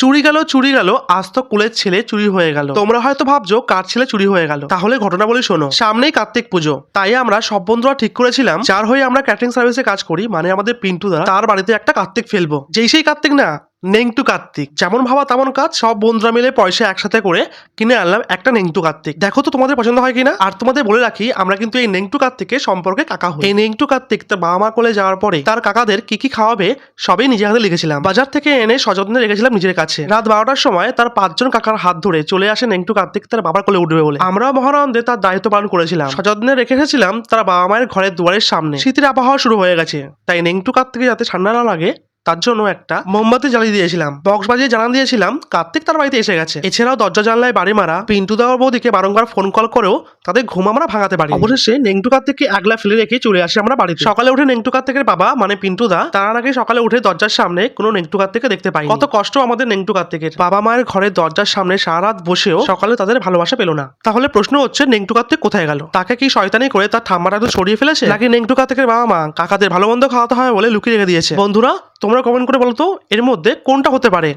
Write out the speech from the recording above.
চুরি গেল আজ তো কুলের ছেলে চুরি হয়ে গেল। তোমরা হয়তো ভাবছো কার ছেলে চুরি হয়ে গেল, তাহলে ঘটনা বলি শোনো। সামনেই কার্তিক পুজো, তাই আমরা সব বন্ধুরা ঠিক করেছিলাম যার হয়ে আমরা ক্যাটারিং সার্ভিসে কাজ করি, মানে আমাদের পিন্টু দা, তার বাড়িতে একটা কার্তিক ফেলবো। যেই সেই কার্তিক না, নেংটু কার্তিক। যেমন ভাবা তেমন কাজ। সব বন্ধুরা মিলে পয়সা একসাথে করে কিনে আনলাম একটা নেংটু কার্তিক। দেখো তো তোমাদের পছন্দ হয় কিনা। আর তোমাদের বলে রাখি, আমরা কিন্তু এই নেংটু কার্তিকের সম্পর্কে কাকা হই। এই নেংটু কার্তিক তার বাবা মা কোলে যাওয়ার পরে তার কাকাদের কি কি খাওয়াবে সবই নিজে হাতে লিখেছিলাম। বাজার থেকে এনে সযত্নে রেখেছিলাম নিজের কাছে। রাত 12টার সময় তার 5জন কাকার হাত ধরে চলে আসে নেংটু কার্তিক তার বাবার কোলে উঠবে বলে। আমরাও মহানন্দে তার দায়িত্ব পালন করেছিলাম। সযত্নে রেখে এসেছিলাম তার বাবা মায়ের ঘরের দুয়ারের সামনে। শীতের আবহাওয়া শুরু হয়ে গেছে, তাই নেংটু কার্তিকে যাতে ঠান্ডা না লাগে তার জন্য একটা মোমবাতি জ্বালিয়ে দিয়েছিলাম। বক্স বাজিয়ে জানান দিয়েছিলাম কার্তিক তার বাড়িতে এসে গেছে। এছাড়াও দরজা জানলায় বাড়ি মারা, পিন্টু দাওয়ার বৌদিকে বারংবার ফোন কল করেও তাদের ঘুম আমরা ভাঙাতে পারি। অবশেষে নেংটু কার্তিককে আগলা ফেলে রেখে চলে আসি আমরা বাড়িতে। সকালে উঠে নেংটু কার্তিকের বাবা মানে পিন্টু দা, তার আগে সকালে উঠে দরজার সামনে কোনো নেংটু কার্তিককে দেখতে পাই। কত কষ্ট আমাদের নেংটু কার্তিকের। বাবা মায়ের ঘরের দরজার সামনে সারা রাত বসেও সকালে তাদের ভালোবাসা পেল না। তাহলে প্রশ্ন হচ্ছে নেংটু কার্তিক কোথায় গেল? তাকে কি শয়তানি করে তার ঠাম্মাটা তো সরিয়ে ফেলেছে, নাকি নেংটু কার্তিকের বাবা মা কাকাদের ভালো মন্দ খাওয়াতে হয় বলে লুকিয়ে রেখে দিয়েছে? বন্ধুরা তোমরা কমেন্ট করে বলো তো এর মধ্যে কোনটা হতে পারে।